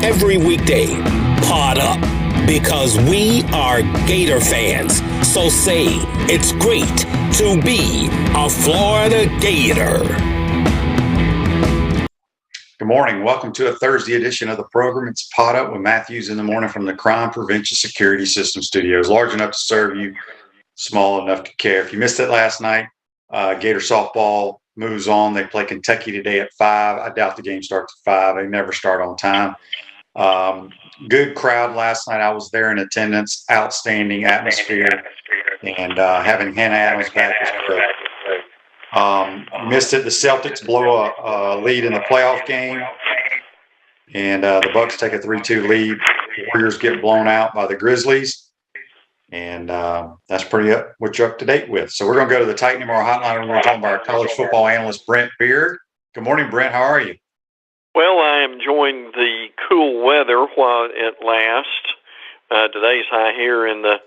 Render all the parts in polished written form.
every weekday. Pod up, because we are Gator fans. So say it's great to be a Florida Gator. Good morning. Welcome to a Thursday edition of the program. It's Pod Up with Matthews in the morning from the Crime Prevention Security System Studios. Large enough to serve you, small enough to care. If you missed it last night, Gator softball moves on. They play Kentucky today at 5. I doubt the game starts at 5. They never start on time. Good crowd last night. I was there in attendance. Outstanding atmosphere. And having Hannah Adams back was great. Missed it. The Celtics blow a lead in the playoff game, and the Bucks take a 3-2 lead. The Warriors get blown out by the Grizzlies, and that's pretty what you're up to date with. So we're going to go to the Titan Tomorrow hotline. We're going to talk about our college football analyst, Brent Beaird. Good morning, Brent. How are you? Well, I am enjoying the cool weather while it lasts. Today's high here in the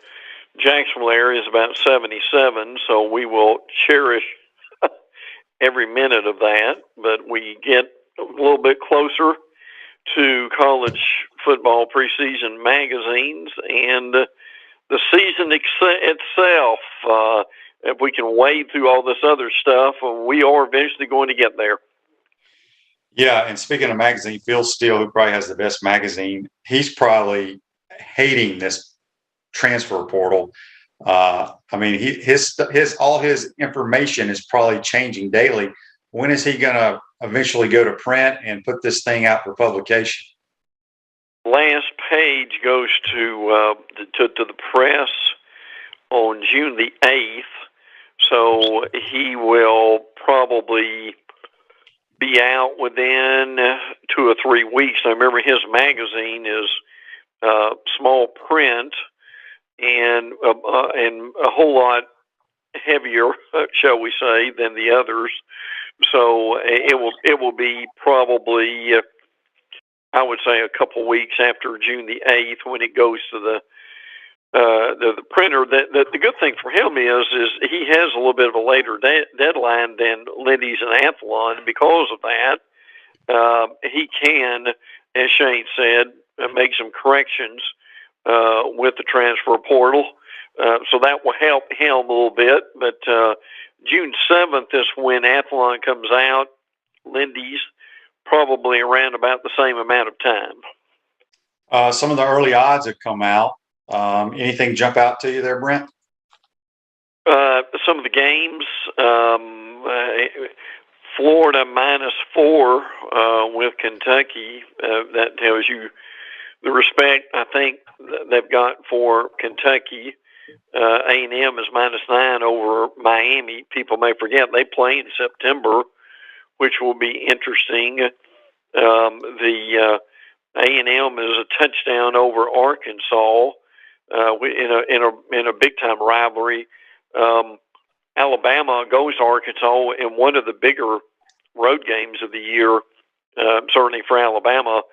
Jacksonville area is about 77, so we will cherish every minute of that, but we get a little bit closer to college football preseason magazines and the season itself. If we can wade through all this other stuff, we are eventually going to get there. Yeah, and speaking of magazine, Phil Steele, who probably has the best magazine, he's probably hating this transfer portal. I mean, his all his information is probably changing daily. When is he going to eventually go to print and put this thing out for publication? Last page goes to the press on June the 8th, so he will probably be out within 2 or 3 weeks. I remember his magazine is small print and a whole lot heavier, shall we say, than the others. So it will be probably, I would say, a couple weeks after June the 8th when it goes to the printer. The good thing for him is he has a little bit of a later deadline than Lindy's and Athlon. Because of that, he can, as Shane said, make some corrections with the transfer portal. So that will help him a little bit. But June 7th is when Athlon comes out. Lindy's probably around about the same amount of time. Some of the early odds have come out. Anything jump out to you there, Brent? Some of the games, Florida -4 with Kentucky. That tells you the respect I think they've got for Kentucky. A&M is -9 over Miami. People may forget they play in September, which will be interesting. The A&M is a touchdown over Arkansas in a big time rivalry. Alabama goes to Arkansas in one of the bigger road games of the year. Certainly for Alabama,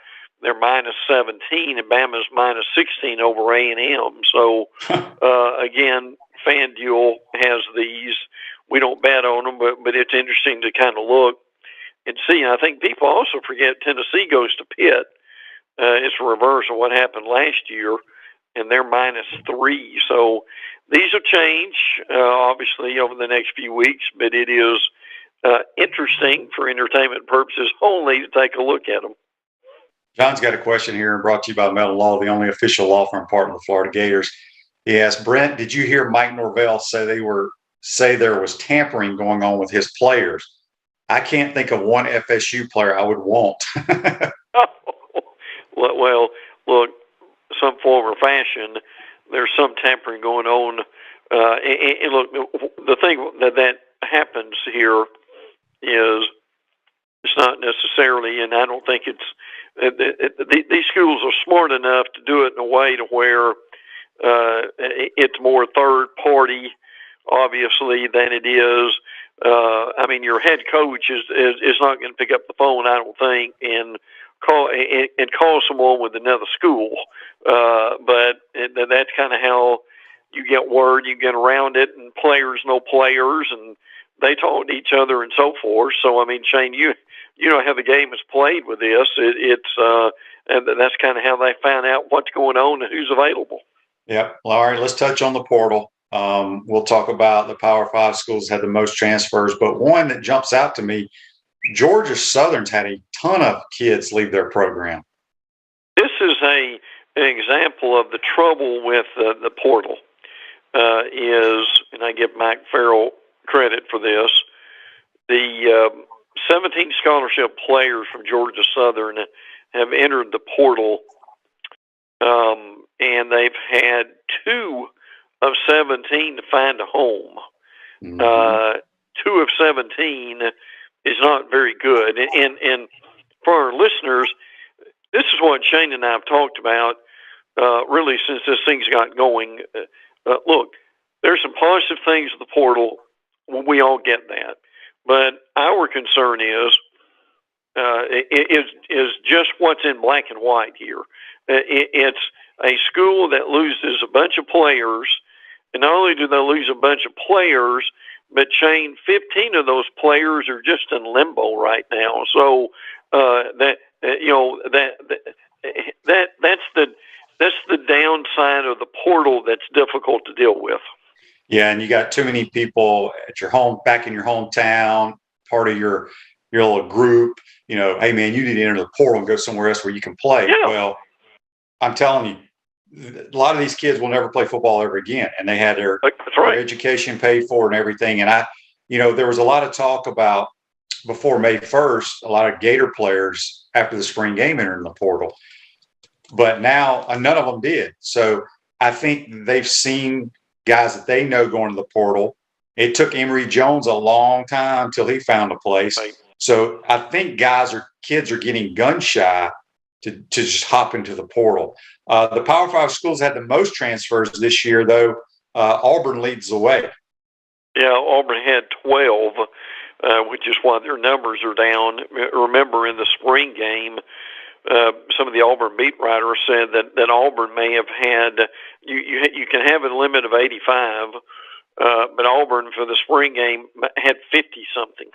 they're -17 and Bama's -16 over A&M. So again, FanDuel has these. We don't bet on them, but it's interesting to kind of look and see. And I think people also forget Tennessee goes to Pitt. It's a reverse of what happened last year, and they're -3. So these will change, obviously, over the next few weeks, but it is interesting for entertainment purposes only to take a look at them. John's got a question here, brought to you by Metal Law, the only official law firm partner of the Florida Gators. He asked, Brent, did you hear Mike Norvell say there was tampering going on with his players? I can't think of one FSU player I would want. Well, look, some form or fashion, there's some tampering going on. And look, the thing that happens here is it's not necessarily, and I don't think these schools are smart enough to do it in a way to where it's more third party, obviously, than it is. I mean, your head coach is not going to pick up the phone, I don't think, and call someone with another school. But that's kind of how you get word, you get around it, and players know players, and they talk to each other and so forth. So, I mean, Shane, you know how the game is played with this. It's and that's kind of how they find out what's going on and who's available. Yep. Well, all right, let's touch on the portal. We'll talk about the Power Five schools had the most transfers, but one that jumps out to me, Georgia Southern's had a ton of kids leave their program. This is an example of the trouble with the portal. And I give Mike Farrell credit for this, the 17 scholarship players from Georgia Southern have entered the portal, and they've had 2 of 17 to find a home. 2 of 17 is not very good. And for our listeners, this is what Shane and I have talked about really since this thing's got going. Look, there's some positive things with the portal. We all get that. But our concern is just what's in black and white here. It's a school that loses a bunch of players, and not only do they lose a bunch of players, but Shane, 15 of those players are just in limbo right now. So that's the downside of the portal that's difficult to deal with. Yeah, and you got too many people at your home, back in your hometown, part of your little group. You know, hey man, you need to enter the portal and go somewhere else where you can play. Yeah. Well, I'm telling you, a lot of these kids will never play football ever again, and they had their education paid for and everything. And there was a lot of talk about before May 1st, a lot of Gator players after the spring game entered in the portal, but now none of them did. So I think they've seen guys that they know going to the portal. It took Emory Jones a long time till he found a place. Right. So I think kids are getting gun shy to just hop into the portal. The Power Five schools had the most transfers this year, though. Auburn leads the way. Yeah, Auburn had 12, which is why their numbers are down. Remember, in the spring game, some of the Auburn beat writers said that Auburn may have had you can have a limit of 85, but Auburn for the spring game had 50 something.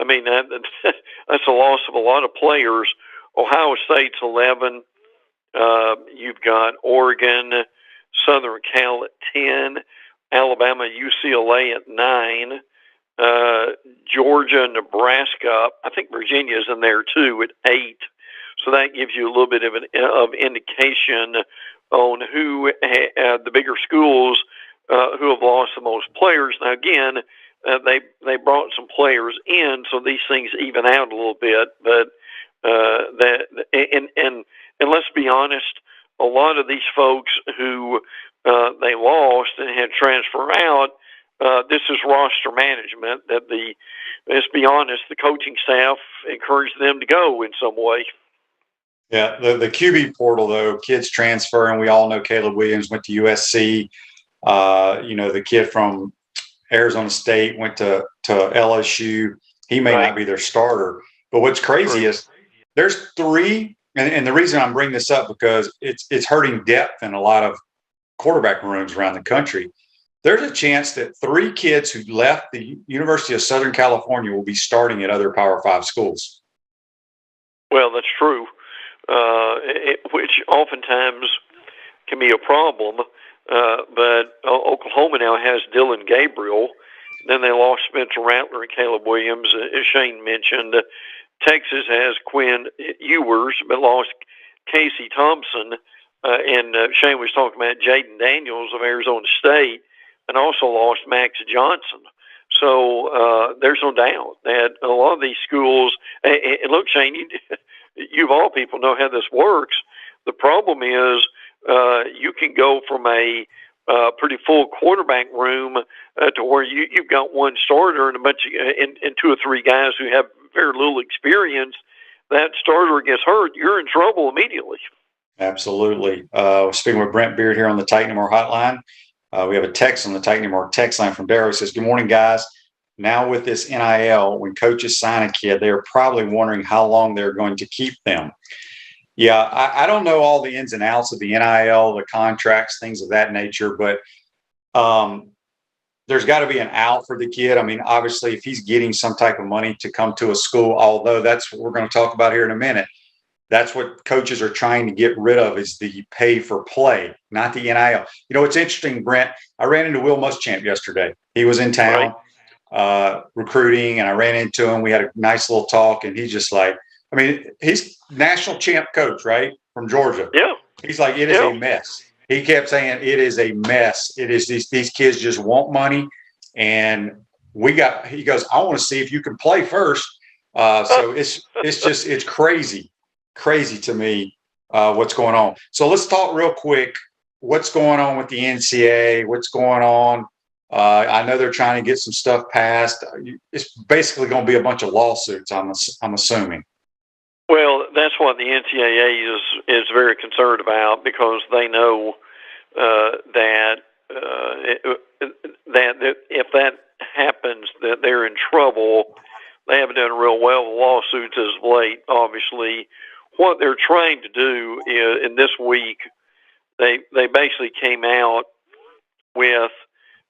I mean that's a loss of a lot of players. Ohio State's 11. You've got Oregon, Southern Cal at 10, Alabama, UCLA at 9, Georgia, Nebraska. I think Virginia's in there too at 8. So that gives you a little bit of indication on who the bigger schools who have lost the most players. Now again, they brought some players in, so these things even out a little bit. But and let's be honest, a lot of these folks who they lost and had transfer out. This is roster management that let's be honest, the coaching staff encouraged them to go in some way. Yeah, the QB portal, though, kids transfer, and we all know Caleb Williams went to USC. The kid from Arizona State went to LSU. He may not be their starter. But what's crazy is there's 3, and the reason I'm bringing this up because it's hurting depth in a lot of quarterback rooms around the country. There's a chance that 3 kids who left the University of Southern California will be starting at other Power 5 schools. Well, that's true. Which oftentimes can be a problem. But Oklahoma now has Dylan Gabriel. Then they lost Spencer Rattler and Caleb Williams, as Shane mentioned. Texas has Quinn Ewers, but lost Casey Thompson. And Shane was talking about Jaden Daniels of Arizona State, and also lost Max Johnson. So there's no doubt that a lot of these schools, and look, Shane, you of all people know how this works. The problem is you can go from a pretty full quarterback room to where you've got one starter and a bunch of and 2 or 3 guys who have very little experience. That starter gets hurt, you're in trouble immediately. Absolutely. Speaking with Brent Beaird here on the Titan More Hotline. We have a text on the Titan More text line from Darrow. He says, "Good morning, guys. Now with this NIL, when coaches sign a kid, they are probably wondering how long they're going to keep them." Yeah, I don't know all the ins and outs of the NIL, the contracts, things of that nature, but there's got to be an out for the kid. I mean, obviously, if he's getting some type of money to come to a school, although that's what we're going to talk about here in a minute, That's what coaches are trying to get rid of, is the pay for play, not the NIL. You know, it's interesting, Brent. I ran into Will Muschamp yesterday. He was in town recruiting, and I ran into him. We had a nice little talk, and he's just like, I mean, he's national champ coach, right, from Georgia. Yeah. He's like, it is a mess. He kept saying, it is a mess. It is these kids just want money, and he goes, I want to see if you can play first. So it's crazy to me what's going on. So let's talk real quick. What's going on with the NCAA? What's going on? I know they're trying to get some stuff passed. It's basically going to be a bunch of lawsuits, I'm assuming. Well, that's what the NCAA is very concerned about, because they know that if that happens, that they're in trouble. They haven't done real well with lawsuits as of late, obviously. What they're trying to do is, in this week, they basically came out with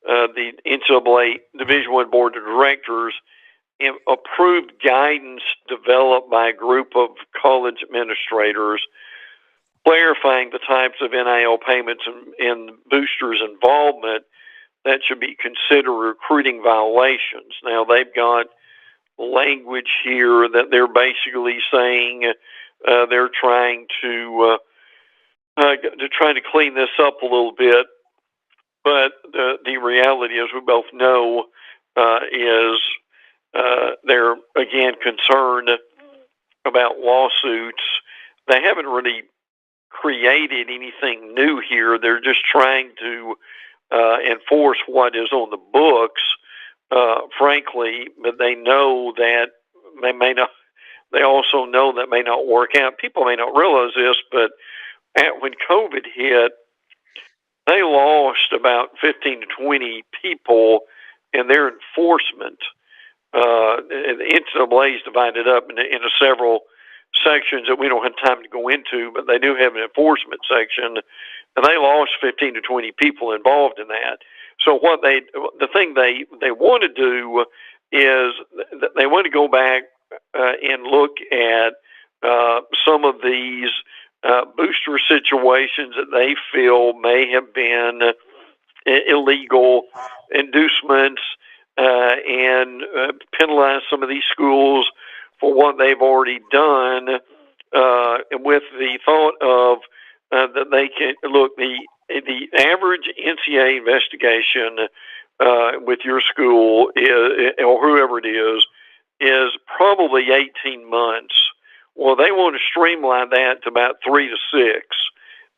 the NCAA Division I Board of Directors approved guidance developed by a group of college administrators clarifying the types of NIL payments and boosters' involvement that should be considered recruiting violations. Now, they've got language here that they're basically saying they're trying to clean this up a little bit. But the reality, as we both know, is they're, again, concerned about lawsuits. They haven't really created anything new here. They're just trying to enforce what is on the books, frankly, but they know that they may not. They also know that may not work out. People may not realize this, but when COVID hit, they lost about 15 to 20 people in their enforcement. The NCAA is divided up into several sections that we don't have time to go into, but they do have an enforcement section, and they lost 15 to 20 people involved in that. So the thing they want to do is they want to go back and look at some of these booster situations that they feel may have been illegal inducements, and penalize some of these schools for what they've already done, with the thought of that they can look the average NCAA investigation with your school or whoever it is probably 18 months. Well, they want to streamline that to about 3 to 6,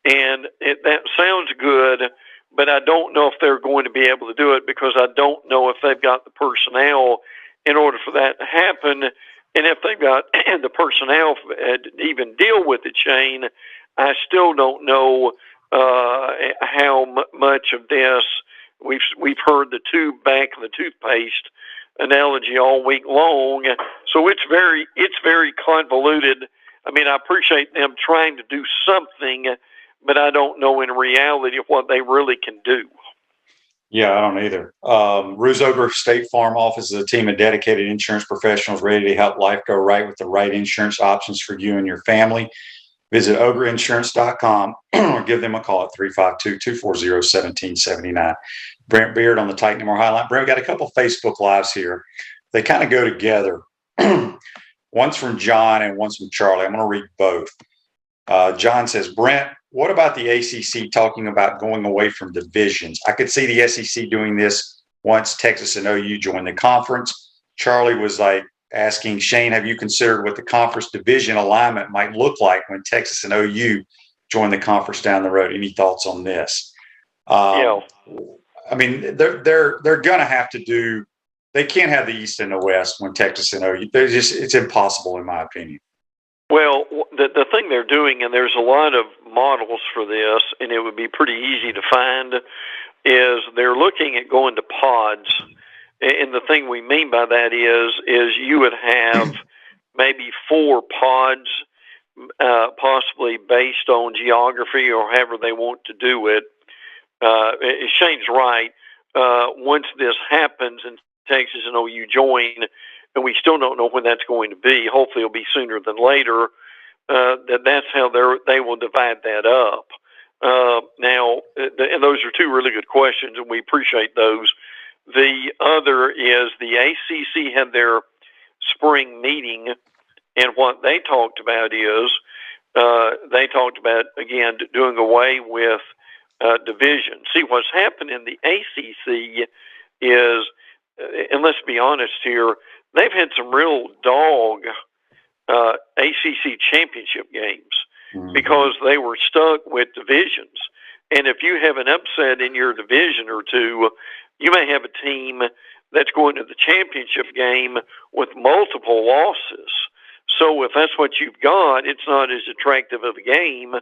and that sounds good, but I don't know if they're going to be able to do it, because I don't know if they've got the personnel in order for that to happen. And if they've got the personnel to even deal with the chain, I still don't know how much of this. We've heard the tube back and the toothpaste analogy all week long, so it's very convoluted. I mean, I appreciate them trying to do something, but I don't know in reality of what they really can do. Yeah, I don't either. Ridaught State Farm office is a team of dedicated insurance professionals ready to help life go right with the right insurance options for you and your family. Visit ogreinsurance.com or give them a call at 352-240-1779. Brent Beaird on the Titan More Highline. Brent, we got a couple of Facebook Lives here. They kind of go together. One's from John and one's from Charlie. I'm going to read both. John says, Brent, what about the ACC talking about going away from divisions? I could see the SEC doing this once Texas and OU joined the conference. Charlie was like asking, Shane, have you considered what the conference division alignment might look like when Texas and OU join the conference down the road? Any thoughts on this? Yeah. I mean, they're going to have to do. They can't have the East and the West when Texas and OU. It's impossible, in my opinion. Well, the thing they're doing, and there's a lot of models for this, and it would be pretty easy to find, is they're looking at going to pods. And the thing we mean by that is you would have maybe 4 pods, possibly based on geography or however they want to do it. Shane's right. Once this happens and Texas and OU join, and we still don't know when that's going to be. Hopefully it'll be sooner than later. that's how they will divide that up. Now, and those are two really good questions, and we appreciate those. The other is the ACC had their spring meeting, and what they talked about is they talked about, again, doing away with division. See, what's happened in the ACC is, and let's be honest here, they've had some real dog ACC championship games because they were stuck with divisions. And if you have an upset in your division or two, you may have a team that's going to the championship game with multiple losses. So if that's what you've got, it's not as attractive of a game.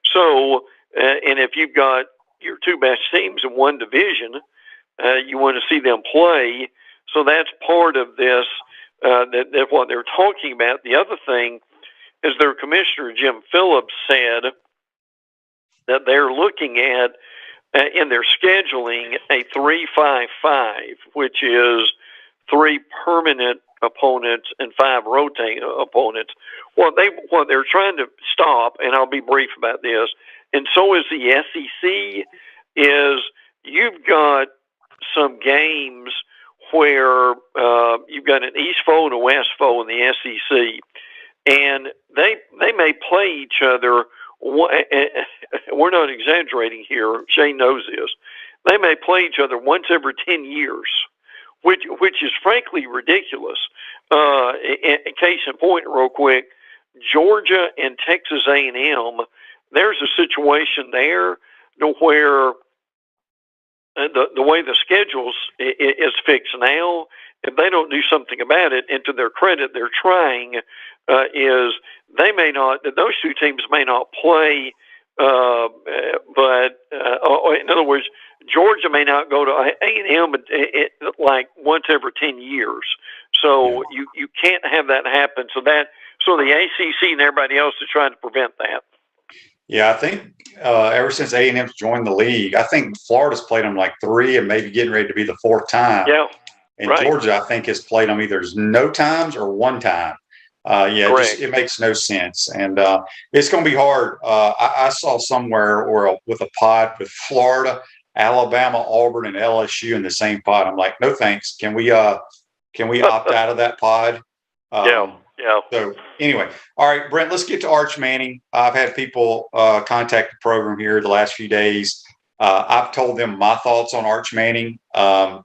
So, and if you've got your two best teams in one division, you want to see them play. So that's part of this, that what they're talking about. The other thing is their commissioner, Jim Phillips, said that they're looking at, in their scheduling, a 3-5-5, which is 3 permanent opponents and 5 rotating opponents. What they're trying to stop, and I'll be brief about this, and so is the SEC, is you've got some games where you've got an East foe and a West foe in the SEC, and they may play each other. We're not exaggerating here. Shane knows this. They may play each other once every 10 years, which is frankly ridiculous. In case in point, real quick, Georgia and Texas A&M, there's a situation there where the way the schedules is fixed now, if they don't do something about it, and to their credit, they're trying, is they may not, those two teams may not play, but in other words, Georgia may not go to A&M like once every 10 years. So you can't have that happen. So the ACC and everybody else is trying to prevent that. Yeah, I think ever since A&M's joined the league, I think Florida's played them like 3 and maybe getting ready to be the 4th time. Yeah. And right. Georgia, I think, has played them either no times or 1 time. It makes no sense. And it's going to be hard. I saw somewhere with a pod with Florida, Alabama, Auburn, and LSU in the same pod. I'm like, no thanks. Can we opt out of that pod? Yeah. So anyway, all right, Brent, let's get to Arch Manning. I've had people contact the program here the last few days. I've told them my thoughts on Arch Manning. I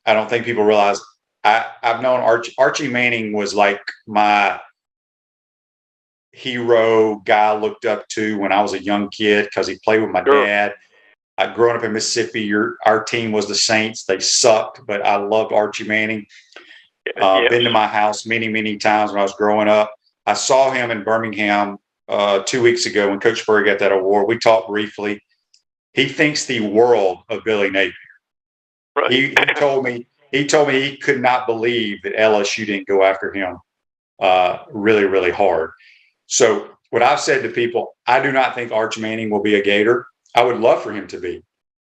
don't think people realize I've known Archie Manning was like my hero guy I looked up to when I was a young kid because he played with my dad. I grew up in Mississippi. Our team was the Saints. They sucked, but I loved Archie Manning. Been to my house many times when I was growing up. I saw him in Birmingham 2 weeks ago when Coach Berg got that award. We talked briefly. He thinks the world of Billy Napier. Right. He told me he could not believe that LSU didn't go after him really hard. So what I've said to people, I do not think Arch Manning will be a Gator. I would love for him to be.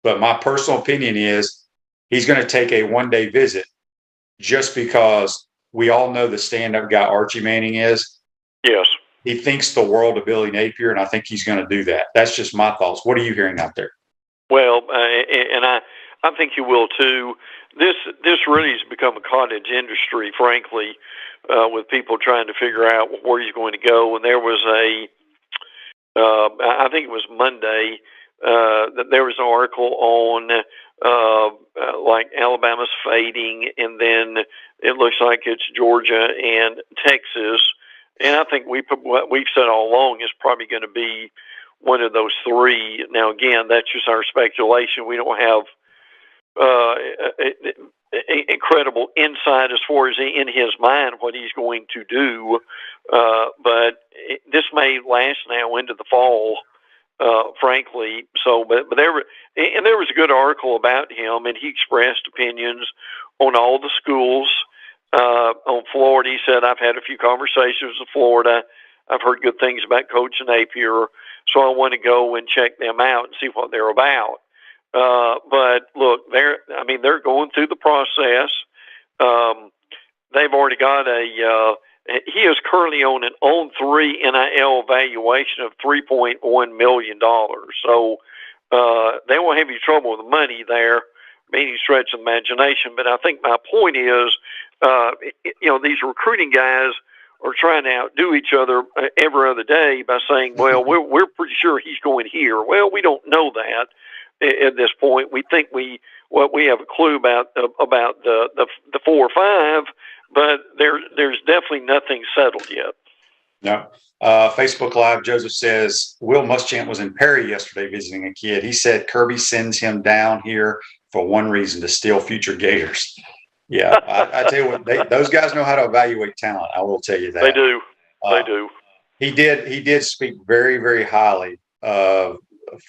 But my personal opinion is he's going to take a one-day visit just because we all know the stand-up guy Archie Manning is. Yes. He thinks the world of Billy Napier, and I think he's going to do that. That's just my thoughts. What are you hearing out there? Well, and I think you will too. This really has become a cottage industry, frankly, with people trying to figure out where he's going to go. And there was I think it was Monday, that there was an article on like Alabama's fading, and then it looks like it's Georgia and Texas. And I think what we've said all along is probably going to be one of those 3. Now, again, that's just our speculation. We don't have incredible insight as far as in his mind what he's going to do, but this may last now into the fall, frankly. So, but there was a good article about him, and he expressed opinions on all the schools. On Florida, he said, I've had a few conversations with Florida. I've heard good things about Coach Napier, so I want to go and check them out and see what they're about. But look, they're going through the process. They've already got he is currently on an on-3 NIL valuation of $3.1 million. So they won't have any trouble with the money there, any stretch of imagination. But I think my point is, these recruiting guys are trying to outdo each other every other day by saying, well, we're pretty sure he's going here. Well, we don't know that at this point. We think we have a clue about the 4 or 5, but there's definitely nothing settled yet. No. Facebook Live, Joseph says, Will Muschamp was in Perry yesterday visiting a kid. He said Kirby sends him down here for one reason, to steal future Gators. Yeah, I tell you what, those guys know how to evaluate talent. I will tell you that. They do. They do. He did speak very, very highly of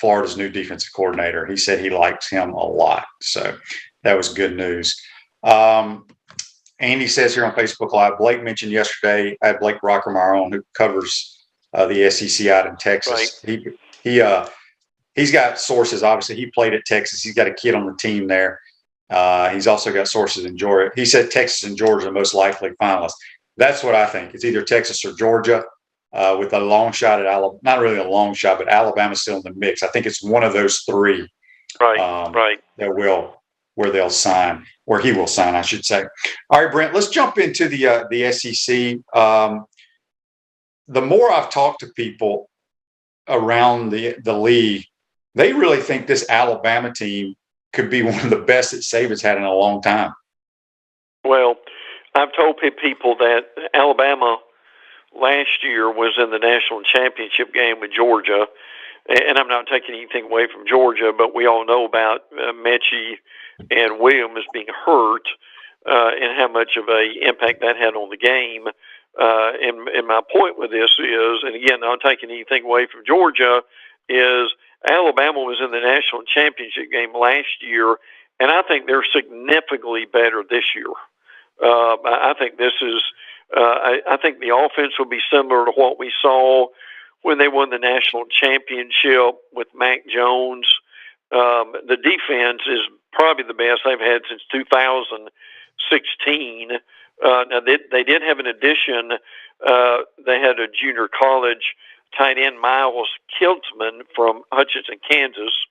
Florida's new defensive coordinator. He said he likes him a lot. So that was good news. Andy says here on Facebook Live, Blake mentioned yesterday, I had Blake Rockermeyer on, who covers the SEC out in Texas. Right. He's got sources. Obviously, he played at Texas. He's got a kid on the team there. He's also got sources in Georgia. He said Texas and Georgia are the most likely finalists. That's what I think. It's either Texas or Georgia, with a long shot at Alabama. Not really a long shot, but Alabama's still in the mix. I think it's one of those three. Right. Where they'll sign, where he will sign, I should say. All right, Brent, let's jump into the SEC. The more I've talked to people around the league, they really think this Alabama team could be one of the best that Saban's had in a long time. Well, I've told people that Alabama last year was in the national championship game with Georgia, and I'm not taking anything away from Georgia, but we all know about Mechie and Williams being hurt, and how much of an impact that had on the game. And my point with this is, and again, not taking anything away from Georgia, is Alabama was in the national championship game last year, and I think they're significantly better this year. I think this is, I think the offense will be similar to what we saw when they won the national championship with Mac Jones. The defense is probably the best they've had since 2016. Now they did have an addition. They had a junior college tight end, Miles Kiltzman from Hutchinson, Kansas.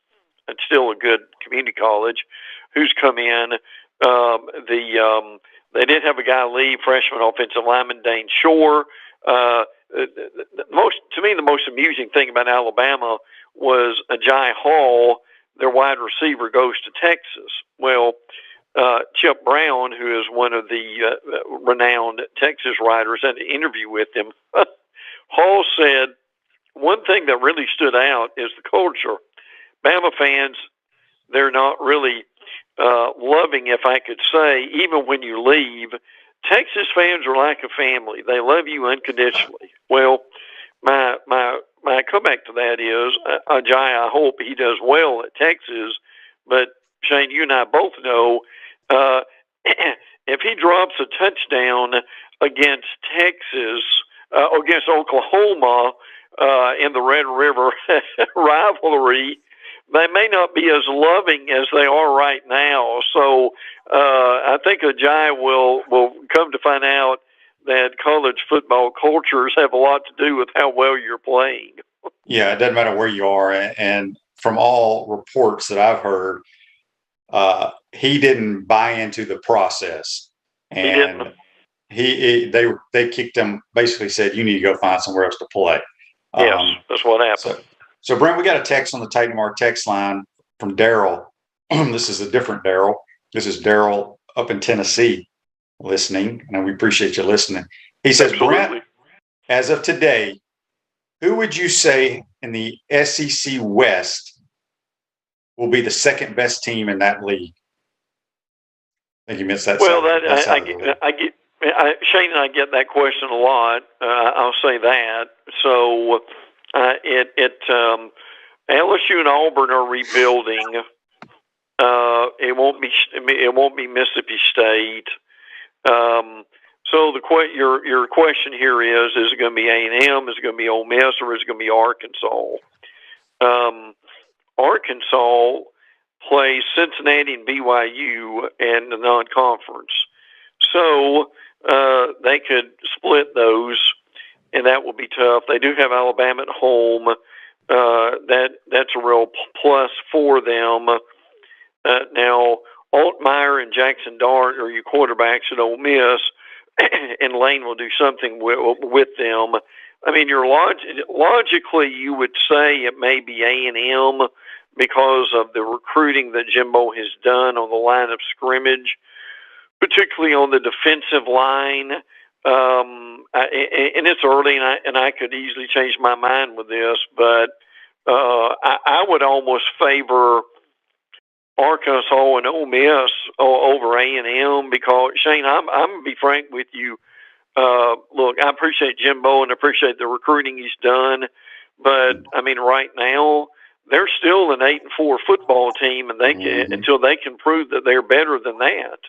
It's still a good community college, who's come in. They did have a guy leave, freshman offensive lineman Dane Shore. To me, the most amusing thing about Alabama was Agiye Hall, their wide receiver, goes to Texas. Well, Chip Brown, who is one of the renowned Texas writers, had an interview with him. Hall said, one thing that really stood out is the culture. Bama fans, they're not really loving, if I could say, even when you leave. Texas fans are like a family. They love you unconditionally. Well, my comeback to that is, Agiye, I hope he does well at Texas, but Shane, you and I both know, if he drops a touchdown against Texas, against Oklahoma, in the Red River rivalry, they may not be as loving as they are right now. So I think Agiye will come to find out that college football cultures have a lot to do with how well you're playing. Yeah, it doesn't matter where you are. And from all reports that I've heard, he didn't buy into the process. And they kicked him, basically said, you need to go find somewhere else to play. Yes, that's what happened. So, Brent, we got a text on the Titan Mark text line from Daryl. This is a different Daryl. This is Daryl up in Tennessee listening, and we appreciate you listening. He says, Absolutely. Brent, as of today, who would you say in the SEC West will be the second best team in that league? I think you missed that. Well, Shane and I get that question a lot. I'll say that. So LSU and Auburn are rebuilding. It won't be Mississippi State. So your question here is it going to be A&M? Is it going to be Ole Miss, or is it going to be Arkansas? Arkansas plays Cincinnati and BYU in the non-conference. So they could split those, and that will be tough. They do have Alabama at home. That's a real plus for them. Now, Altmaier and Jackson Dart are your quarterbacks at Ole Miss, and Lane will do something with them. I mean, logically, you would say it may be A&M because of the recruiting that Jimbo has done on the line of scrimmage, particularly on the defensive line. And it's early, and I could easily change my mind with this, but I would almost favor Arkansas and Ole Miss over A&M because, Shane, I'm going to be frank with you. Look, I appreciate Jimbo and appreciate the recruiting he's done, but I mean, right now they're still an 8-4 football team, and they can, until they can prove that they're better than that.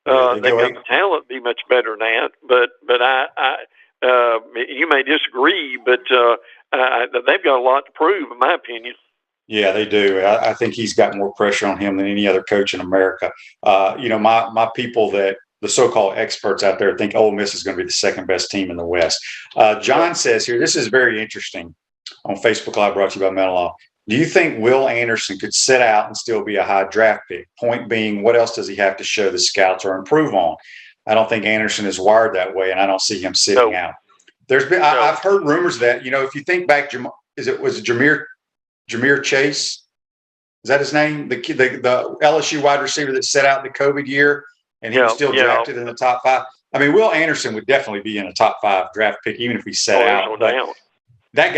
They've got the talent to be much better than that, but I you may disagree, but they've got a lot to prove, in my opinion. Yeah, they do. I think he's got more pressure on him than any other coach in America. My people that the so-called experts out there think Ole Miss is going to be the second best team in the West. John says here, this is very interesting on Facebook Live, brought to you by Mental Law. Do you think Will Anderson could sit out and still be a high draft pick? Point being, what else does he have to show the scouts or improve on? I don't think Anderson is wired that way, and I don't see him sitting out. There's been I've heard rumors that, if you think back, was it Jameer Chase? Is that his name? The LSU wide receiver that set out the COVID year, and he was still drafted in the top 5. I mean, Will Anderson would definitely be in a top 5 draft pick, even if he set out. That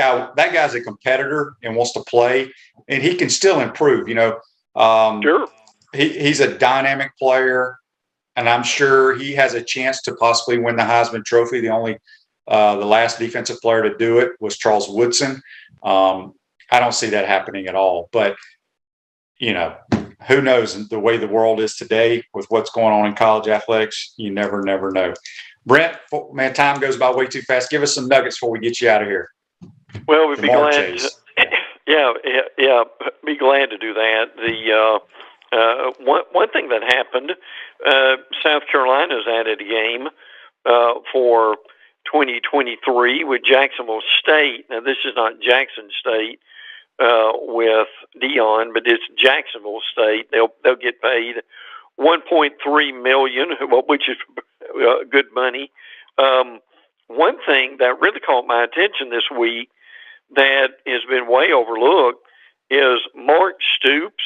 guy's a competitor and wants to play, and he can still improve. Sure. He's a dynamic player, and I'm sure he has a chance to possibly win the Heisman Trophy. The last defensive player to do it was Charles Woodson. I don't see that happening at all. But, who knows? The way the world is today with what's going on in college athletics, you never know. Brent, man, time goes by way too fast. Give us some nuggets before we get you out of here. Well, we'd be glad. Be glad to do that. One thing that happened, South Carolina's added a game for 2023 with Jacksonville State. Now, this is not Jackson State with Dion, but it's Jacksonville State. They'll get paid $1.3 million, which is good money. One thing that really caught my attention this week that has been way overlooked is Mark Stoops,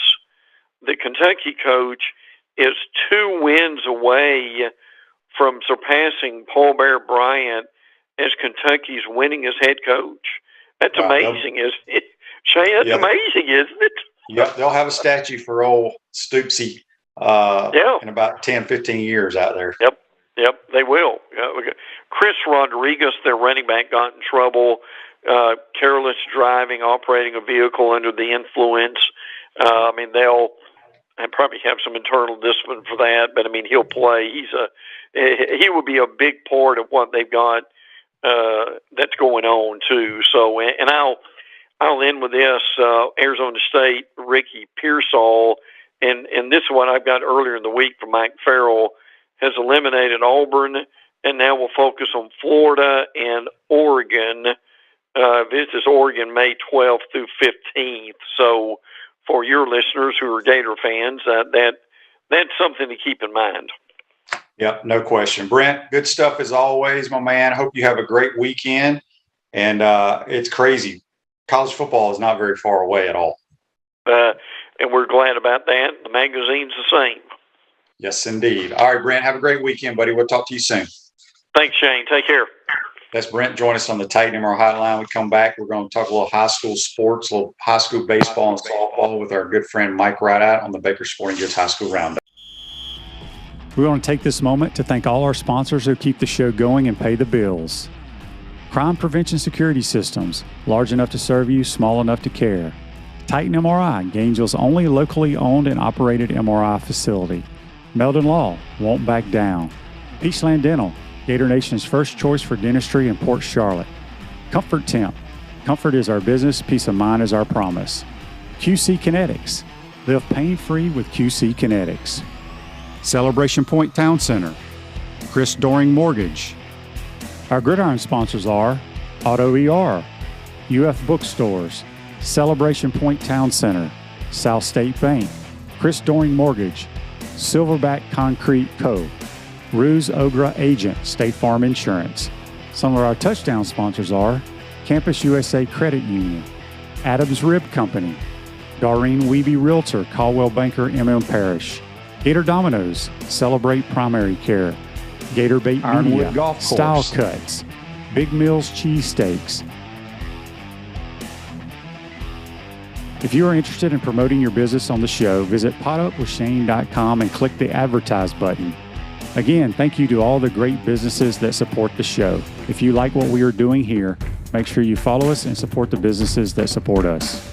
the Kentucky coach, is 2 wins away from surpassing Paul Bear Bryant as Kentucky's winningest head coach. That's amazing, isn't it? Shane, that's amazing, isn't it? Yeah, they'll have a statue for old Stoopsy in about 10, 15 years out there. Yep, they will. Chris Rodriguez, their running back, got in trouble. Careless driving, operating a vehicle under the influence. They'll probably have some internal discipline for that, but he'll play. He would be a big part of what they've got that's going on too. So, and I'll end with this: Arizona State, Ricky Pearsall, and this is what I've got earlier in the week from Mike Farrell, has eliminated Auburn, and now we'll focus on Florida and Oregon. This is Oregon May 12th through 15th. So for your listeners who are Gator fans, that's something to keep in mind. Yep, no question. Brent, good stuff as always, my man. I hope you have a great weekend. And it's crazy. College football is not very far away at all. And we're glad about that. The magazine's the same. Yes, indeed. All right, Brent, have a great weekend, buddy. We'll talk to you soon. Thanks, Shane. Take care. That's Brent. Join us on the Titan MR Hotline. We come back. We're going to talk a little high school sports, a little high school baseball and softball with our good friend Mike Ridaught on the Baker Sporting Goods High School Roundup. We want to take this moment to thank all our sponsors who keep the show going and pay the bills. Crime Prevention Security Systems, large enough to serve you, small enough to care. Titan MRI, Gainesville's only locally owned and operated MRI facility. Meldon Law, won't back down. Peachland Dental, Gator Nation's first choice for dentistry in Port Charlotte. Comfort Temp, comfort is our business, peace of mind is our promise. QC Kinetics, live pain-free with QC Kinetics. Celebration Point Town Center, Chris Doring Mortgage. Our Gridiron sponsors are Auto ER, UF Bookstores, Celebration Point Town Center, South State Bank, Chris Doring Mortgage, Silverback Concrete Co., Ruse Ogra Agent, State Farm Insurance. Some of our touchdown sponsors are Campus USA Credit Union, Adams Rib Company, Doreen Wiebe Realtor, Caldwell Banker, MM Parish, Gator Dominoes, Celebrate Primary Care, Gator Bait Ironwood Media, Golf Course, Style Cuts, Big Mills Cheesesteaks. If you are interested in promoting your business on the show, visit potupwithshane.com and click the advertise button. Again, thank you to all the great businesses that support the show. If you like what we are doing here, make sure you follow us and support the businesses that support us.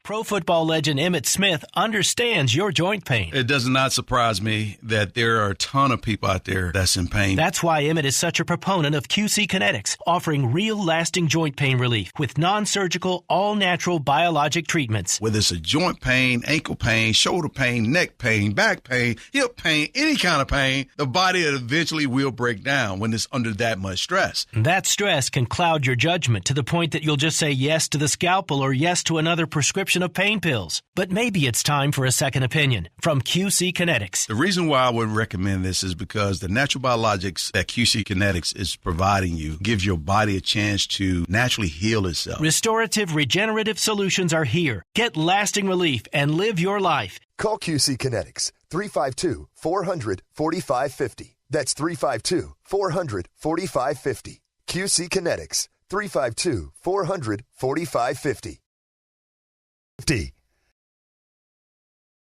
Pro football legend Emmitt Smith understands your joint pain. It does not surprise me that there are a ton of people out there that's in pain. That's why Emmitt is such a proponent of QC Kinetics, offering real lasting joint pain relief with non-surgical, all-natural biologic treatments. Whether it's a joint pain, ankle pain, shoulder pain, neck pain, back pain, hip pain, any kind of pain, the body eventually will break down when it's under that much stress. That stress can cloud your judgment to the point that you'll just say yes to the scalpel or yes to another prescription of pain pills. But maybe it's time for a second opinion from QC Kinetics. The reason why I would recommend this is because the natural biologics that QC Kinetics is providing you gives your body a chance to naturally heal itself. Restorative, regenerative solutions are here. Get lasting relief and live your life. Call QC Kinetics 352-400-4550. That's 352-400-4550. QC Kinetics 352-400-4550.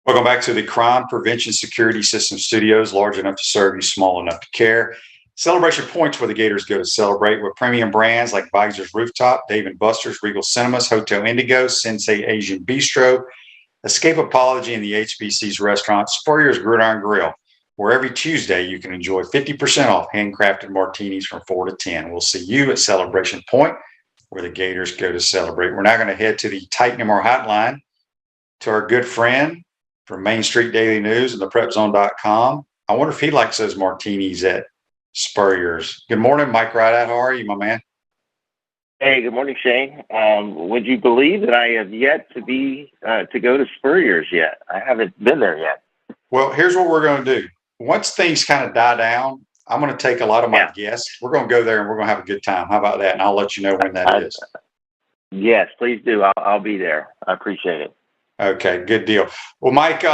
Welcome back to the Crime Prevention Security System Studios, large enough to serve you, small enough to care. Celebration Point's where the Gators go to celebrate with premium brands like Visor's Rooftop, Dave & Buster's, Regal Cinemas, Hotel Indigo, Sensei Asian Bistro, Escape Apology, and the HBC's restaurant, Spurrier's Gridiron Grill, where every Tuesday you can enjoy 50% off handcrafted martinis from 4 to 10. We'll see you at Celebration Point, where the Gators go to celebrate. We're now going to head to the Titan MR hotline to our good friend from Main Street Daily News and the PrepZone.com. I wonder if he likes those martinis at Spurrier's. Good morning, Mike Ridaught. How are you, my man? Hey, good morning, Shane. Would you believe that I have yet to go to Spurrier's yet? I haven't been there yet. Well, here's what we're going to do. Once things kind of die down, I'm going to take a lot of my guests. We're going to go there and we're going to have a good time. How about that? And I'll let you know when that is. Yes, please do. I'll be there. I appreciate it. Okay, good deal. Well, Mike,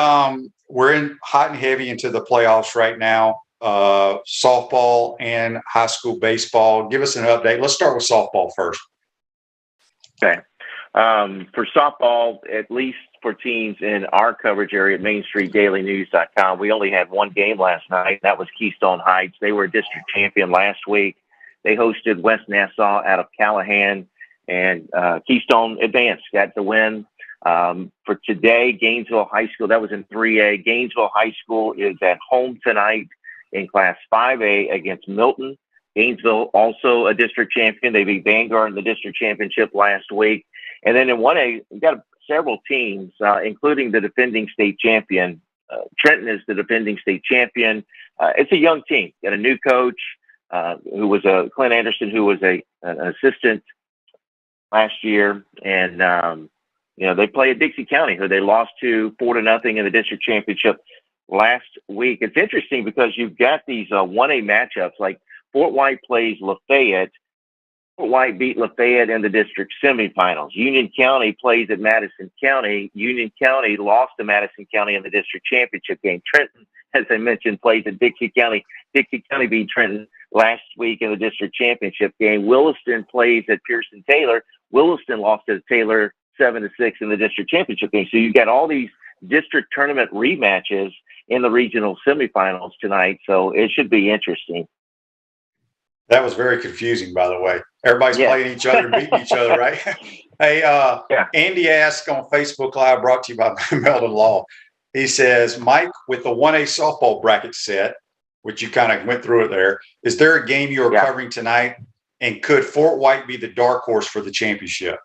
we're in hot and heavy into the playoffs right now. Softball and high school baseball. Give us an update. Let's start with softball first. Okay. For softball, at least for teams in our coverage area at MainStreetDailyNews.com, we only had one game last night. That was Keystone Heights. They were a district champion last week. They hosted West Nassau out of Callahan, and Keystone advanced, got the win. For today, Gainesville High School, that was in 3A. Gainesville High School is at home tonight in Class 5A against Milton. Gainesville, also a district champion. They beat Vanguard in the district championship last week. And then in 1A, we've got several teams, including the defending state champion. Trenton is the defending state champion. It's a young team. Got a new coach who was Clint Anderson, who was an assistant last year. And, they play at Dixie County, who they lost to 4-0 in the district championship last week. It's interesting because you've got these 1A matchups, like Fort White plays Lafayette. Fort White beat Lafayette in the district semifinals. Union County plays at Madison County. Union County lost to Madison County in the district championship game. Trenton, as I mentioned, plays at Dixie County. Dixie County beat Trenton last week in the district championship game. Williston plays at Pearson Taylor. Williston lost to Taylor 7-6 in the district championship game. So you've got all these district tournament rematches in the regional semifinals tonight. So it should be interesting. That was very confusing, by the way. Everybody's playing each other, beating each other, right? Hey, Andy asked on Facebook Live, brought to you by Meldon Law. He says, Mike, with the 1A softball bracket set, which you kind of went through it there, is there a game you are covering tonight? And could Fort White be the dark horse for the championship?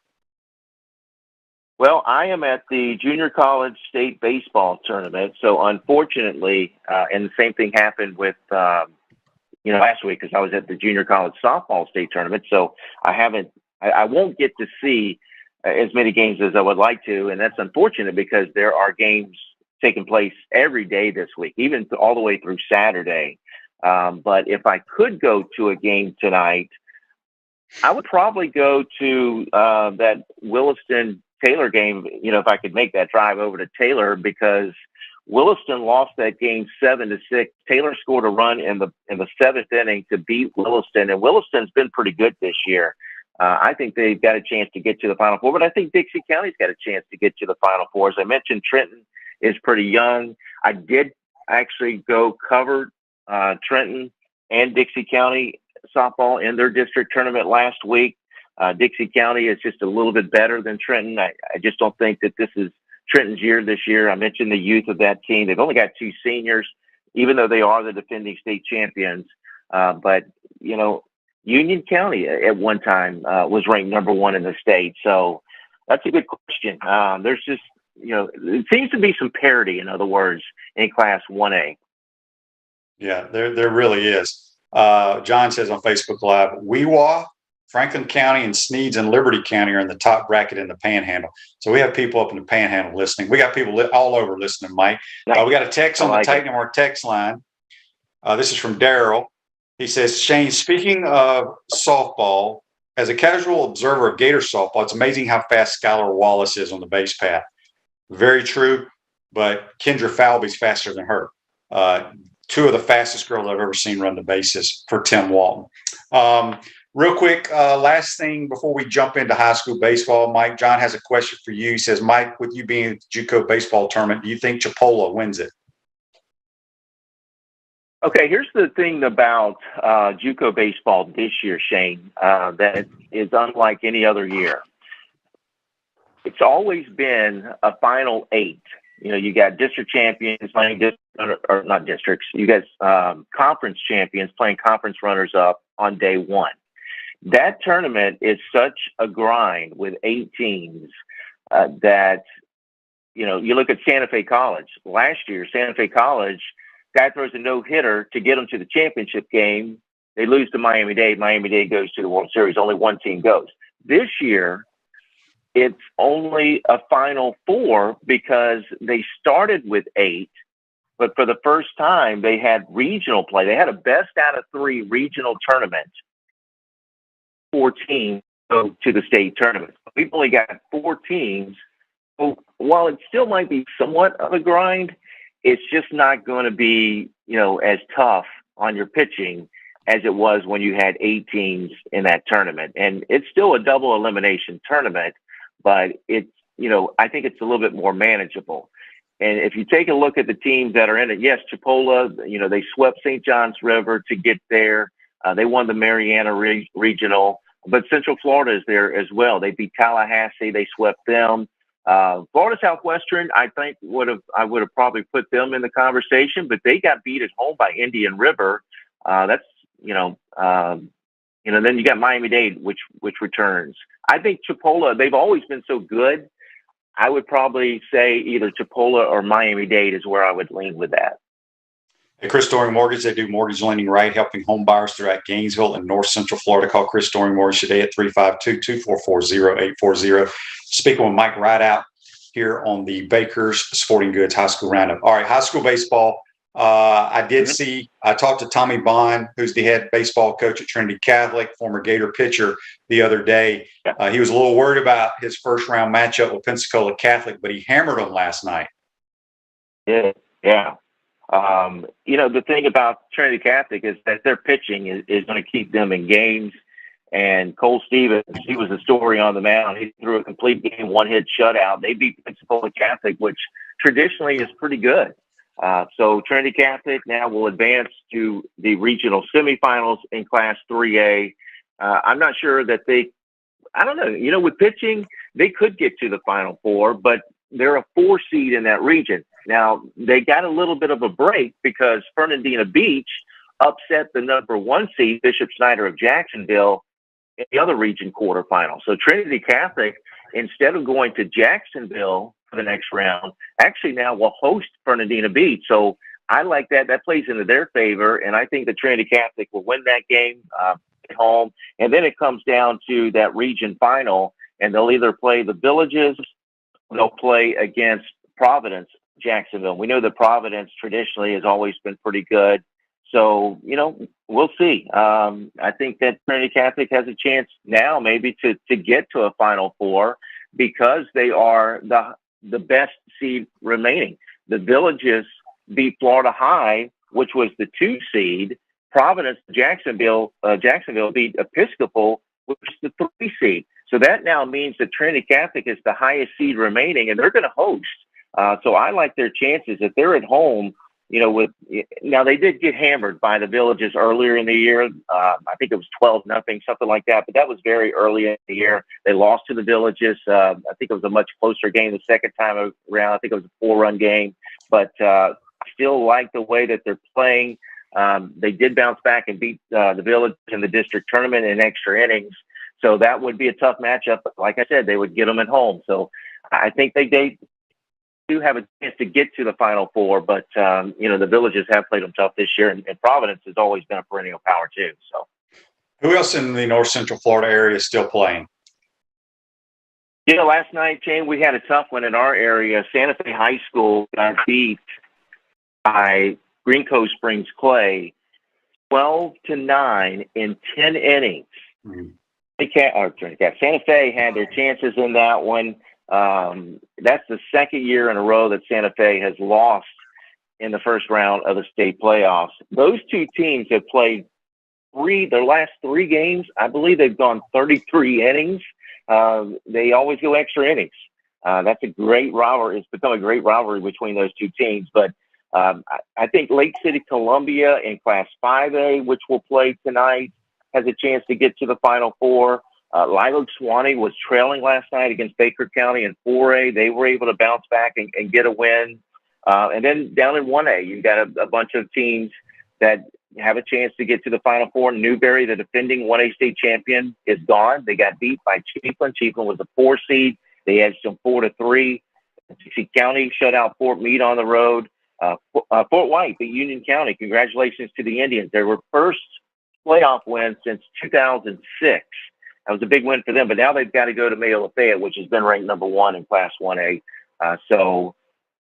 Well, I am at the junior college state baseball tournament. So unfortunately, and the same thing happened with, last week because I was at the junior college softball state tournament. So I won't get to see as many games as I would like to. And that's unfortunate because there are games taking place every day this week, even all the way through Saturday. But if I could go to a game tonight, I would probably go to that Williston Taylor game, if I could make that drive over to Taylor, because Williston lost that game 7-6. Taylor scored a run in the 7th inning to beat Williston, and Williston's been pretty good this year. I think they've got a chance to get to the Final Four, but I think Dixie County's got a chance to get to the Final Four. As I mentioned, Trenton is pretty young. I did actually go cover Trenton and Dixie County softball in their district tournament last week. Dixie County is just a little bit better than Trenton. I just don't think that this is Trenton's year this year. I mentioned the youth of that team. They've only got 2 seniors, even though they are the defending state champions. But Union County at one time was ranked number 1 in the state. So that's a good question. There's just, it seems to be some parity, in other words, in Class 1A. Yeah, there really is. John says on Facebook Live, Weewa, Franklin County, and Sneads and Liberty County are in the top bracket in the Panhandle. So we have people up in the Panhandle listening. We got people all over listening, Mike. We got a text on the Titan More text line. This is from Daryl. He says, Shane, speaking of softball, as a casual observer of Gator softball, it's amazing how fast Skylar Wallace is on the base path. Very true, but Kendra Falvey's faster than her. 2 of the fastest girls I've ever seen run the bases for Tim Walton. Real quick, last thing before we jump into high school baseball, Mike, John has a question for you. He says, Mike, with you being at the JUCO baseball tournament, do you think Chipola wins it? Okay, here's the thing about JUCO baseball this year, Shane, that is unlike any other year. It's always been a final 8. You got district champions playing or not districts. You got conference champions playing conference runners-up on day 1. That tournament is such a grind with 8 teams that, you look at Santa Fe College. Last year, Santa Fe College, guy throws a no-hitter to get them to the championship game. They lose to Miami-Dade. Miami-Dade goes to the World Series. Only 1 team goes. This year, it's only a Final 4 because they started with 8, but for the first time, they had regional play. They had a best out of 3 regional tournament. 4 teams go to the state tournament. We've only got 4 teams. So while it still might be somewhat of a grind, it's just not going to be, as tough on your pitching as it was when you had 8 teams in that tournament. And it's still a double elimination tournament, but it's, I think it's a little bit more manageable. And if you take a look at the teams that are in it, yes, Chipola, they swept St. John's River to get there. They won the Mariana Regional, but Central Florida is there as well. They beat Tallahassee. They swept them. Florida Southwestern, I think I would have probably put them in the conversation, but they got beat at home by Indian River. Then you got Miami-Dade, which returns. I think Chipola, they've always been so good. I would probably say either Chipola or Miami-Dade is where I would lean with that. At Chris Doring Mortgage, they do mortgage lending right, helping home buyers throughout Gainesville and North Central Florida. Call Chris Doring Mortgage today at 352-244-0840. Speaking with Mike Ridaught here on the Baker's Sporting Goods High School Roundup. All right, high school baseball. I talked to Tommy Bond, who's the head baseball coach at Trinity Catholic, former Gator pitcher, the other day. He was a little worried about his first round matchup with Pensacola Catholic, but he hammered them last night. Yeah. The thing about Trinity Catholic is that their pitching is going to keep them in games. And Cole Stevens, he was a story on the mound. He threw a complete game, 1-hit shutout. They beat Pensacola Catholic, which traditionally is pretty good. So Trinity Catholic now will advance to the regional semifinals in Class 3A. I'm not sure that I don't know. With pitching, they could get to the Final Four, but they're a 4 seed in that region. Now, they got a little bit of a break because Fernandina Beach upset the number 1 seed, Bishop Snyder of Jacksonville, in the other region quarterfinal. So Trinity Catholic instead of going to Jacksonville for the next round, actually now will host Fernandina Beach. So I like that. That plays into their favor, and I think the Trinity Catholic will win that game at home. And then it comes down to that region final, and they'll either play the Villages, or they'll play against Providence, Jacksonville. We know that Providence traditionally has always been pretty good. So, we'll see. I think that Trinity Catholic has a chance now maybe to get to a Final Four because they are the best seed remaining. The Villages beat Florida High, which was the 2 seed. Providence, Jacksonville beat Episcopal, which is the 3 seed. So that now means that Trinity Catholic is the highest seed remaining, and they're going to host. So I like their chances if they're at home. Now they did get hammered by the Villages earlier in the year. I think it was 12-0, something like that. But that was very early in the year. They lost to the Villages. I think it was a much closer game the second time around. I think it was a 4-run game. But I still like the way that they're playing. They did bounce back and beat the Village in the district tournament in extra innings. So that would be a tough matchup. But like I said, they would get them at home. So I think they do have a chance to get to the Final Four, but the Villages have played them tough this year, and Providence has always been a perennial power too. So, who else in the North Central Florida area is still playing? Last night, Shane, we had a tough one in our area. Santa Fe High School got beat by Green Cove Springs Clay, 12-9 in 10 innings. Mm-hmm. Santa Fe had their chances in that one. That's the second year in a row that Santa Fe has lost in the first round of the state playoffs. Those two teams have played their last 3 games. I believe they've gone 33 innings. They always go extra innings. That's a great rivalry. It's become a great rivalry between those two teams. But I think Lake City Columbia in Class 5A, which will play tonight, has a chance to get to the Final Four. Live Oak Suwannee was trailing last night against Baker County in 4A. They were able to bounce back and get a win. And then down in 1A, you've got a bunch of teams that have a chance to get to the Final Four. Newberry, the defending 1A state champion, is gone. They got beat by Chiefland. Chiefland was a 4 seed. They edged them 4-3. Dixie County shut out Fort Meade on the road. Fort White beat Union County. Congratulations to the Indians. They were first playoff win since 2006. That was a big win for them, but now they've got to go to Mayo Lafayette, which has been ranked number 1 in Class 1A. So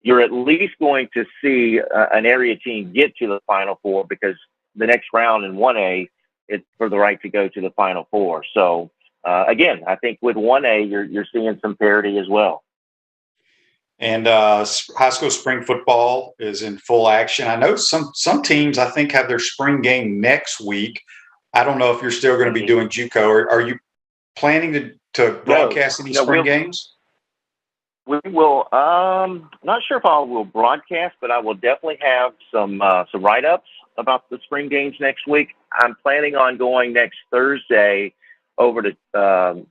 you're at least going to see an area team get to the Final Four because the next round in 1A, it's for the right to go to the Final Four. So, again, I think with 1A, you're seeing some parity as well. And high school spring football is in full action. I know some teams, I think, have their spring game next week. I don't know if you're still going to be doing JUCO. Or are you planning to broadcast any spring games? We will. Not sure if I will broadcast, but I will definitely have some write-ups about the spring games next week. I'm planning on going next Thursday over to.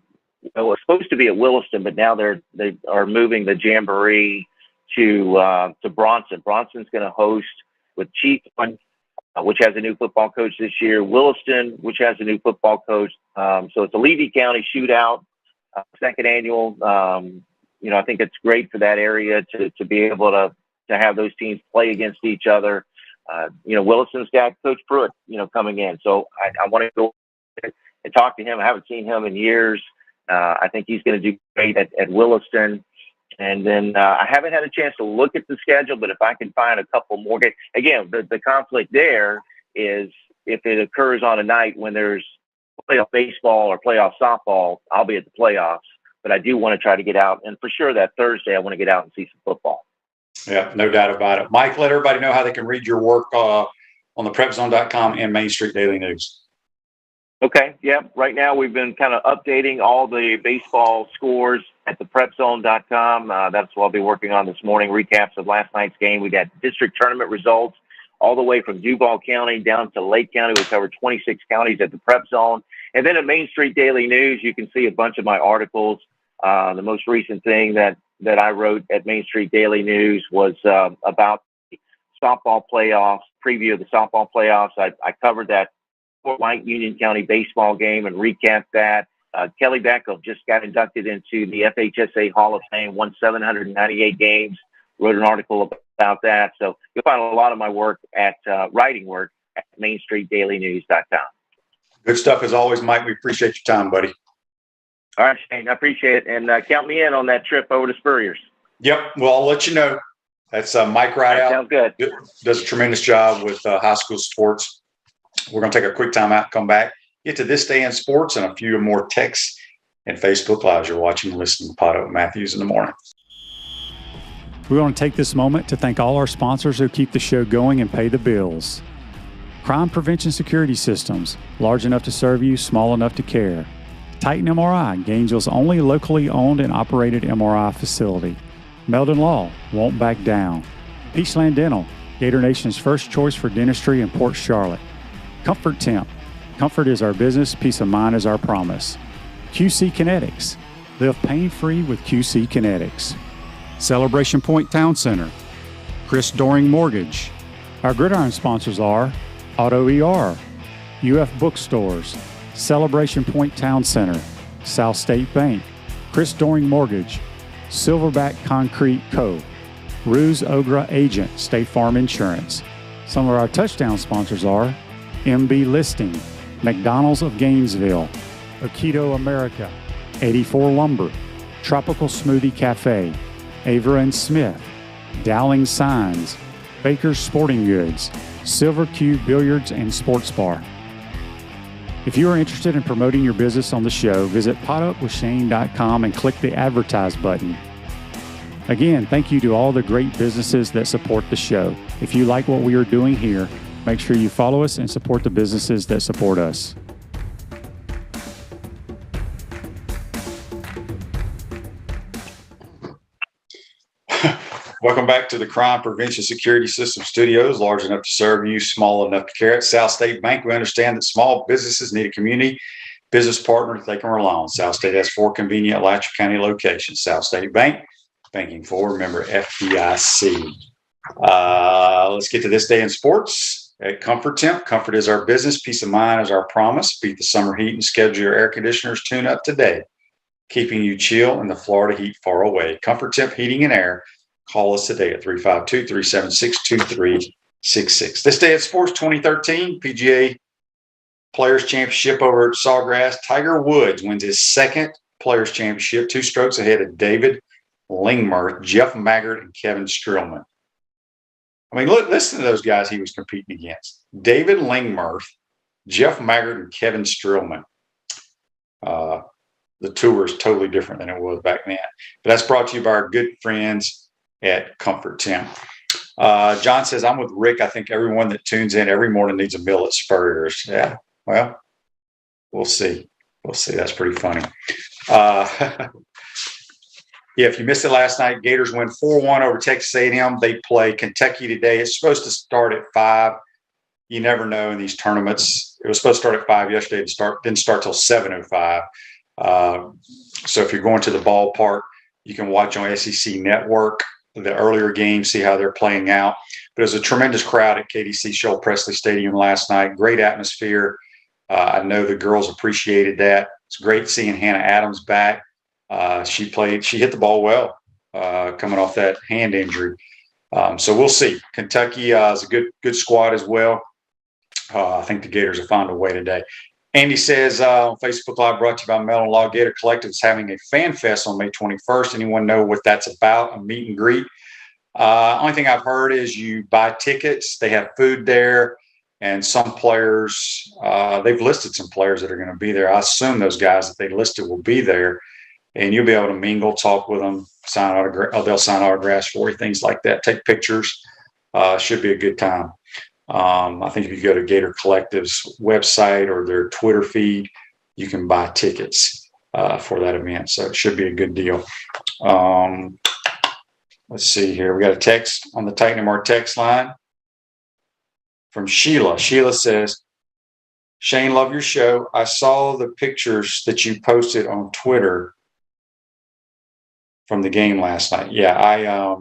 It was supposed to be at Williston, but now they are moving the jamboree to Bronson. Bronson's going to host with Chiefland, which has a new football coach this year. Williston, which has a new football coach. So it's a Levy County shootout, second annual. I think it's great for that area to be able to have those teams play against each other. Williston's got Coach Pruitt, coming in. So I want to go and talk to him. I haven't seen him in years. I think he's going to do great at Williston. And then I haven't had a chance to look at the schedule, but if I can find a couple more games. Again, the conflict there is if it occurs on a night when there's playoff baseball or playoff softball, I'll be at the playoffs. But I do want to try to get out. And for sure that Thursday, I want to get out and see some football. Yeah, no doubt about it. Mike, let everybody know how they can read your work on the prepzone.com and Main Street Daily News. Okay, yeah. Right now we've been kind of updating all the baseball scores at the prepzone.com. That's what I'll be working on this morning, recaps of last night's game. We got district tournament results all the way from Duval County down to Lake County. We covered 26 counties at the Prep Zone. And then at Main Street Daily News, you can see a bunch of my articles. The most recent thing that I wrote at Main Street Daily News was about the softball playoffs, preview of the softball playoffs. I covered that Fort White Union County baseball game and recapped that. Kelly Beckham just got inducted into the FHSA Hall of Fame, won 798 games, wrote an article about that. So you'll find a lot of my work writing work at MainStreetDailyNews.com. Good stuff as always, Mike. We appreciate your time, buddy. All right, Shane, I appreciate it. And count me in on that trip over to Spurrier's. Yep. Well, I'll let you know. That's Mike Ridaught. Sounds good. Does a tremendous job with high school sports. We're going to take a quick time out, come back, get to This Day in Sports and a few more texts and Facebook Lives. You're watching and listening to Pot Up with Matthews in the morning. We want to take this moment to thank all our sponsors who keep the show going and pay the bills. Crime Prevention Security Systems, large enough to serve you, small enough to care. Titan MRI, Gainesville's only locally owned and operated MRI facility. Meldon Law, won't back down. Peachland Dental, Gator Nation's first choice for dentistry in Port Charlotte. Comfort Temp, comfort is our business, peace of mind is our promise. QC Kinetics, live pain-free with QC Kinetics. Celebration Point Town Center, Chris Doring Mortgage. Our gridiron sponsors are Auto ER, UF Bookstores, Celebration Point Town Center, South State Bank, Chris Doring Mortgage, Silverback Concrete Co., Ruse Ogra Agent, State Farm Insurance. Some of our touchdown sponsors are MB Listing, McDonald's of Gainesville, Aikido America, 84 Lumber, Tropical Smoothie Cafe, Avra and Smith, Dowling Signs, Baker's Sporting Goods, Silver Q Billiards and Sports Bar. If you are interested in promoting your business on the show, visit potupwithshane.com and click the advertise button. Again, thank you to all the great businesses that support the show. If you like what we are doing here, make sure you follow us and support the businesses that support us. Welcome back to the Crime Prevention Security System Studios, large enough to serve you, small enough to care. At South State Bank, we understand that small businesses need a community business partner they can rely on. South State has 4 convenient Alachua County locations. South State Bank, banking for, member FDIC. Let's get to This Day in Sports. At Comfort Temp, comfort is our business, peace of mind is our promise. Beat the summer heat and schedule your air conditioners tune up today, keeping you chill in the Florida heat far away. Comfort Temp Heating and Air. Call us today at 352-376-2366. This Day at Sports 2013 PGA Players Championship over at Sawgrass. Tiger Woods wins his second Players Championship, 2 strokes ahead of David Lingmerth, Jeff Maggart, and Kevin Streelman. I mean, listen to those guys he was competing against. David Lingmerth, Jeff Maggart, and Kevin Streelman. The tour is totally different than it was back then. But that's brought to you by our good friends at Comfort Temp. John says, I'm with Rick. I think everyone that tunes in every morning needs a meal at Spurrier's. Yeah, well, we'll see. We'll see. That's pretty funny. Yeah, if you missed it last night, Gators win 4-1 over Texas A&M. They play Kentucky today. It's supposed to start at 5. You never know in these tournaments. It was supposed to start at 5 yesterday. Didn't start till 7:05. So if you're going to the ballpark, you can watch on SEC Network the earlier games, see how they're playing out. But it was a tremendous crowd at KDC Shoal Presley Stadium last night. Great atmosphere. I know the girls appreciated that. It's great seeing Hannah Adams back. She hit the ball well coming off that hand injury. So we'll see. Kentucky is a good squad as well. I think the Gators will find a way today. Andy says on Facebook Live, brought to you by Meldon Law, Gator Collective is having a fan fest on May 21st. Anyone know what that's about? A meet and greet. Only thing I've heard is you buy tickets. They have food there, and some players, they've listed some players that are going to be there. I assume those guys that they listed will be there, and you'll be able to mingle, talk with them, they'll sign autographs for you, things like that, take pictures. Should be a good time. I think if you go to Gator Collective's website or their Twitter feed, you can buy tickets for that event. So it should be a good deal. Let's see here. We got a text on the Titan MR text line from Sheila. Sheila says, Shane, love your show. I saw the pictures that you posted on Twitter from the game last night. Yeah,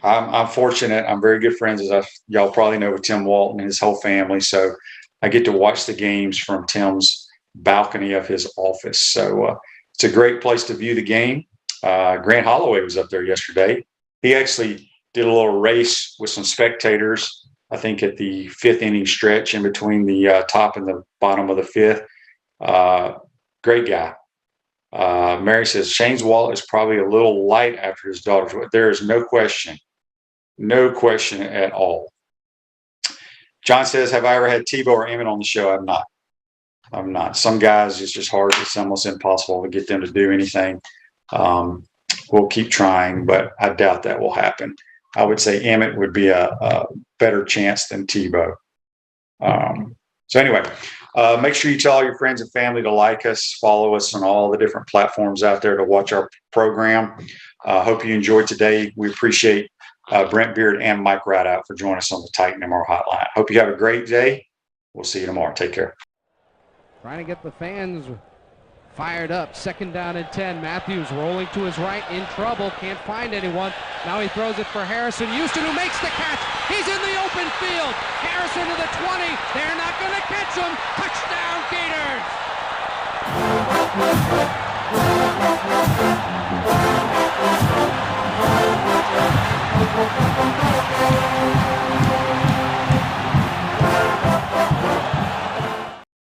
I'm fortunate. I'm very good friends, as y'all probably know, with Tim Walton and his whole family. So I get to watch the games from Tim's balcony of his office. So it's a great place to view the game. Grant Holloway was up there yesterday. He actually did a little race with some spectators, I think at the 5th inning stretch in between the top and the bottom of the 5th. Great guy. Mary says Shane's wallet is probably a little light after his daughter's wedding. There is no question at all. John says, have I ever had Tebow or Emmett on the show? I'm not. Some guys, it's just hard. It's almost impossible to get them to do anything. We'll keep trying, but I doubt that will happen. I would say Emmett would be a better chance than Tebow. So anyway, make sure you tell all your friends and family to like us, follow us on all the different platforms out there to watch our program. Hope you enjoyed today. We appreciate Brent Beaird and Mike Ridaught for joining us on the Titan MR Hotline. Hope you have a great day. We'll see you tomorrow. Take care. Trying to get the fans fired up. 2nd down and 10. Matthews rolling to his right, in trouble, can't find anyone. Now he throws it for Harrison Houston, who makes the catch. He's in the open field. Harrison to the 20. They're not going to catch him. Touchdown, Gators!